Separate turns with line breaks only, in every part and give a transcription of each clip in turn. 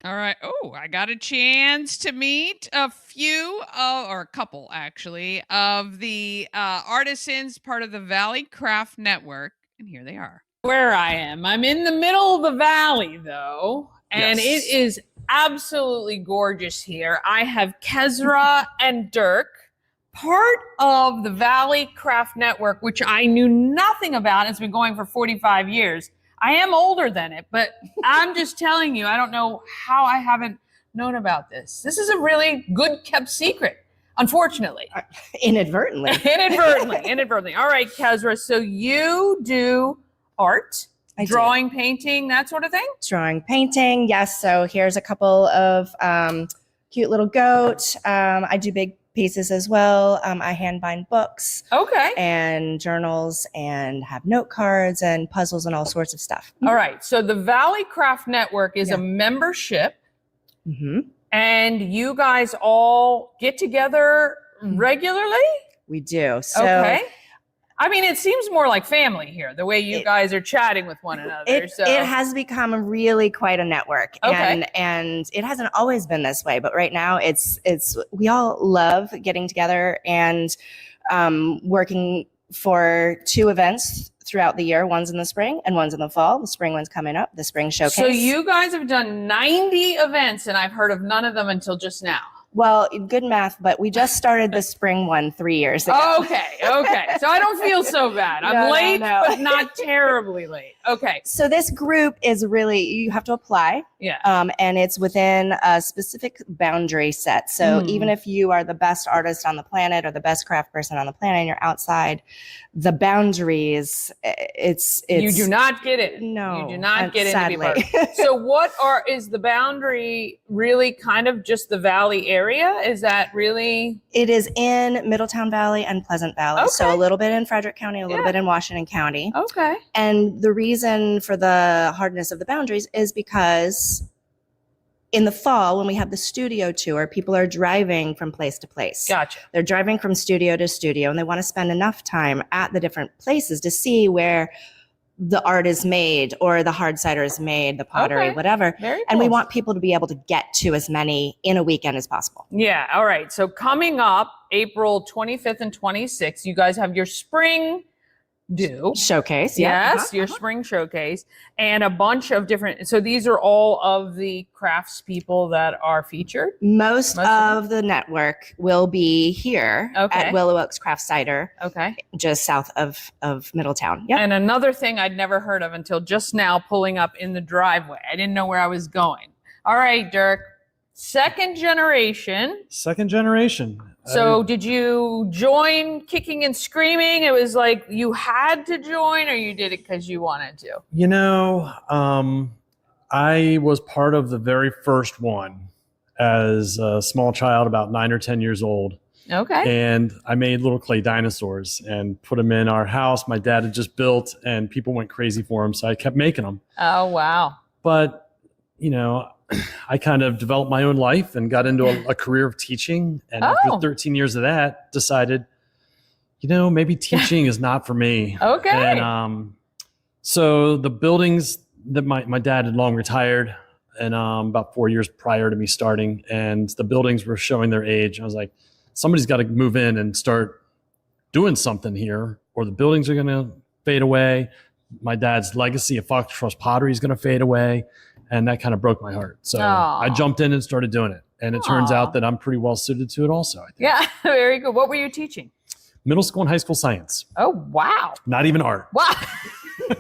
All right. Oh, I got a chance to meet a few, or a couple actually, of the artisans part of the Valley Craft Network. And here they are. Where I am. I'm in the middle of the valley, though, and
Yes.
it is absolutely gorgeous here. I have Kezra and Dirk, part of the Valley Craft Network, which I knew nothing about. It's been going for 45 years. I am older than it, but I'm just telling you, I don't know how I haven't known about this. This is a really good kept secret, unfortunately.
Inadvertently.
Inadvertently. All right, Kezra, so you do art, drawing, painting, that sort of thing?
Drawing, painting, yes. So here's a couple of cute little goat. I do big pieces as well. I hand bind books.
Okay.
And journals and have note cards and puzzles and all sorts of stuff.
All right. So the Valley Craft Network is a membership.
Mm-hmm.
And you guys all get together regularly?
We do. So,
okay. I mean, it seems more like family here, the way you guys are chatting with one another.
It has become really quite a network.
Okay.
And it hasn't always been this way, but right now it's we all love getting together and working for 2 events throughout the year. One's in the spring and one's in the fall. The spring one's coming up, the spring showcase.
So you guys have done 90 events and I've heard of none of them until just now.
Well, good math, but we just started the spring one 3 years ago.
Okay. So I don't feel so bad. I'm late, but not terribly late. Okay.
So this group is really, you have to apply.
Yeah.
And it's within a specific boundary set. So even if you are the best artist on the planet or the best craft person on the planet and you're outside the boundaries, it's
you do not get it.
No.
You do not get
sadly.
it to be part. So is the boundary really kind of just the valley area? Is that really?
It is in Middletown Valley and Pleasant Valley.
Okay.
So a little bit in Frederick County, a little bit in Washington County.
Okay.
And the reason for the hardness of the boundaries is because in the fall, when we have the studio tour, people are driving from place to place.
Gotcha.
They're driving from studio to studio, and they want to spend enough time at the different places to see where the art is made or the hard cider is made, the pottery, whatever.
Very cool.
And we want people to be able to get to as many in a weekend as possible.
Yeah. All right. So coming up April 25th and 26th, you guys have your spring
showcase.
Yes, your spring showcase, and a bunch of different. So these are all of the crafts people that are featured.
Most of the network will be here at Willow Oaks Craft Cider.
Okay,
just south of Middletown. Yeah.
And another thing I'd never heard of until just now, pulling up in the driveway. I didn't know where I was going. All right, Dirk. Second generation. So did you join kicking and screaming? It was like you had to join, or you did it because you wanted to?
You know, I was part of the very first one as a small child, about 9 or 10 years old.
Okay.
And I made little clay dinosaurs and put them in our house my dad had just built, and people went crazy for them. So I kept making them.
Oh, wow.
But, you know, I kind of developed my own life and got into a career of teaching. And after 13 years of that, decided, you know, maybe teaching is not for me.
Okay.
And so the buildings that my dad had long retired, and about 4 years prior to me starting, and the buildings were showing their age. I was like, somebody's got to move in and start doing something here, or the buildings are going to fade away. My dad's legacy of Fox Cross pottery is going to fade away. And that kind of broke my heart. So I jumped in and started doing it. And it turns out that I'm pretty well suited to it also, I think.
Yeah, very good. What were you teaching?
Middle school and high school science.
Oh, wow.
Not even art.
Wow. Well,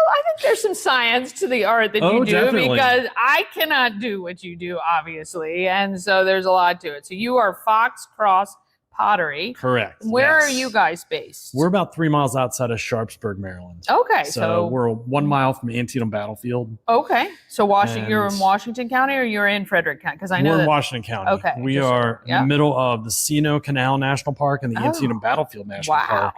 I think there's some science to the art that you do,
definitely.
because I cannot do what you do, obviously. And so there's a lot to it. So you are Fox Cross Pottery.
Correct.
Where are you guys based?
We're about 3 miles outside of Sharpsburg, Maryland.
Okay.
So we're 1 mile from Antietam Battlefield.
Okay. So you're in Washington County, or you're in Frederick County? Because I know
we're in Washington County.
Okay.
We are in the middle of the Sino Canal National Park and the Antietam Battlefield National Park.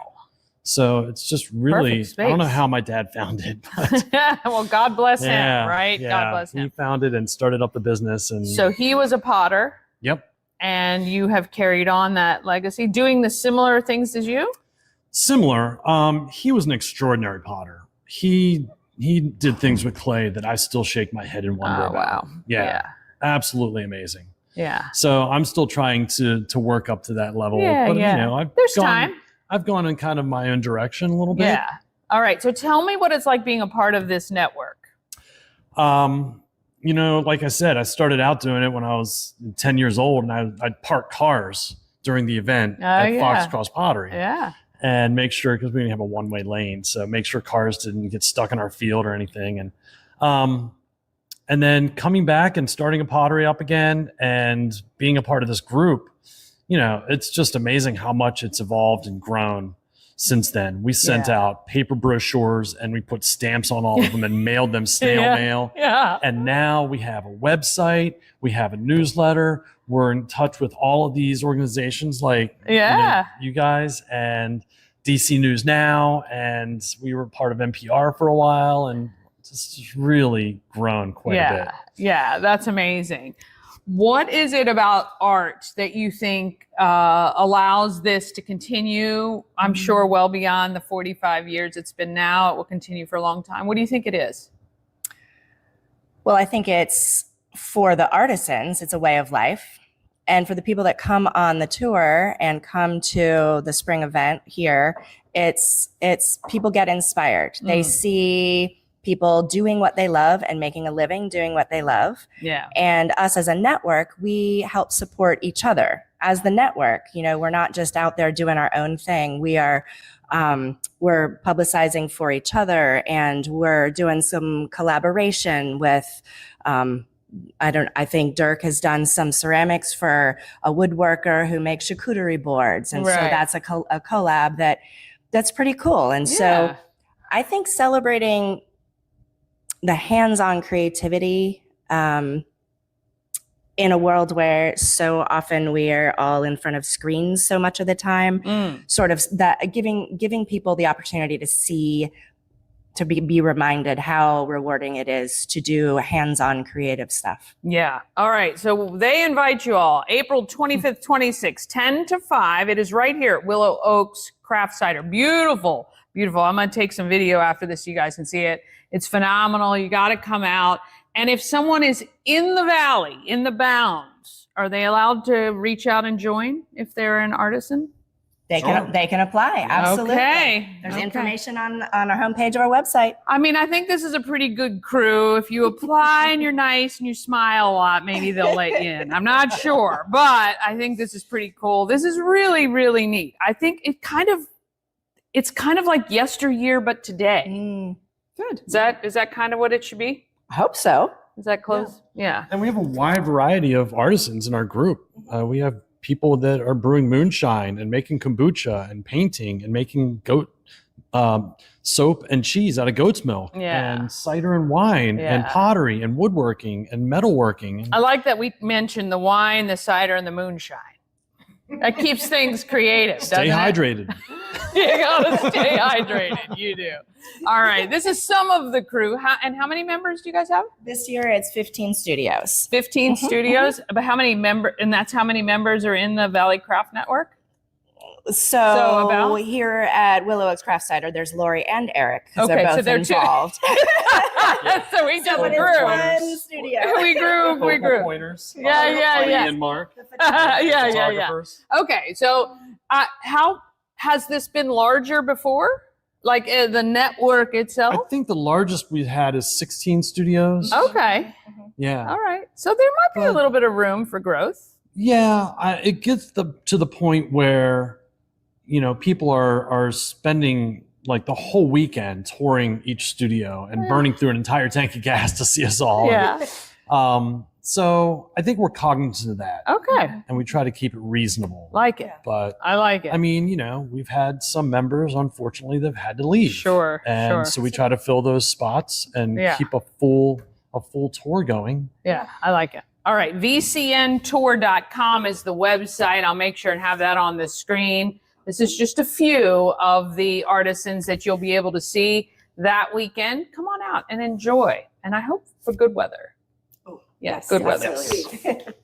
So it's just really, I don't know how my dad found it. But
well, God bless him, right?
Yeah,
God bless him.
He found it and started up the business. And
so he was a potter.
Yep.
And you have carried on that legacy, doing the similar things as you?
Similar. He was an extraordinary potter. He he did things with clay that I still shake my head and wonder
Oh,
about.
wow.
Yeah, absolutely amazing.
Yeah.
So I'm still trying to work up to that level.
Yeah,
but
yeah.
you know,
There's time.
I've gone in kind of my own direction a little bit.
Yeah. All right. So tell me what it's like being a part of this network.
You know, like I said, I started out doing it when I was 10 years old, and I'd park cars during the event at Fox Cross Pottery.
Yeah.
And make sure, because we didn't have a one-way lane, so make sure cars didn't get stuck in our field or anything. And then coming back and starting a pottery up again and being a part of this group, you know, it's just amazing how much it's evolved and grown since then. We sent out paper brochures and we put stamps on all of them and mailed them snail mail.
Yeah.
And now we have a website, we have a newsletter, we're in touch with all of these organizations like you guys and DC News Now, and we were part of NPR for a while, and it's just really grown quite a bit.
Yeah, that's amazing. What is it about art that you think allows this to continue? I'm sure well beyond the 45 years it's been now. It will continue for a long time. What do you think it is?
Well, I think it's for the artisans, it's a way of life. And for the people that come on the tour and come to the spring event here, it's people get inspired. They see people doing what they love and making a living doing what they love.
Yeah.
And us as a network, we help support each other. As the network, you know, we're not just out there doing our own thing. We are we're publicizing for each other, and we're doing some collaboration with I think Dirk has done some ceramics for a woodworker who makes charcuterie boards. And so that's a collab that's pretty cool. And so I think celebrating the hands-on creativity in a world where so often we are all in front of screens so much of the time, sort of that giving people the opportunity to see, to be reminded how rewarding it is to do hands-on creative stuff.
Yeah. All right. So they invite you all April 25th, 26th, 10 to 5. It is right here at Willow Oaks Craft Cider. Beautiful, beautiful. I'm going to take some video after this so you guys can see it. It's phenomenal. You got to come out. And if someone is in the valley, in the bounds, are they allowed to reach out and join if they're an artisan?
They can apply. Absolutely.
Okay.
There's information on our homepage of our website.
I mean, I think this is a pretty good crew. If you apply and you're nice and you smile a lot, maybe they'll let you in. I'm not sure, but I think this is pretty cool. This is really, really neat. I think it's kind of like yesteryear, but today. Good. Is that kind of what it should be?
I hope so.
Is that close? Yeah.
And we have a wide variety of artisans in our group. We have people that are brewing moonshine and making kombucha and painting and making goat soap and cheese out of goat's milk, and cider and wine and pottery and woodworking and metalworking.
I like that we mentioned the wine, the cider, and the moonshine. That keeps things creative.
Stay hydrated.
You gotta stay hydrated. You do. All right. This is some of the crew. How many members do you guys have?
This year it's 15 studios.
15 studios. But how many and that's how many members are in the Valley Craft Network?
So about here at Willow Oaks Craft Cider, there's Lori and Eric, because they're both involved.
So we just grew.
One studio.
We grew.
Pointers.
Yeah.
And Mark.
Yeah. Okay, so how has this been larger before? Like the network itself?
I think the largest we've had is 16 studios.
Okay.
Yeah.
All right. So there might be a little bit of room for growth.
Yeah, it gets to the point where, you know, people are spending like the whole weekend touring each studio and burning through an entire tank of gas to see us all.
Yeah.
So I think we're cognizant of that.
Okay.
And we try to keep it reasonable.
Like it.
But
I like it.
I mean, you know, we've had some members, unfortunately, that have had to leave.
Sure.
And so we try to fill those spots and keep a full tour going.
Yeah, I like it. All right, vcntour.com is the website. I'll make sure and have that on the screen. This is just a few of the artisans that you'll be able to see that weekend. Come on out and enjoy. And I hope for good weather.
Oh, yes,
good weather.
absolutely.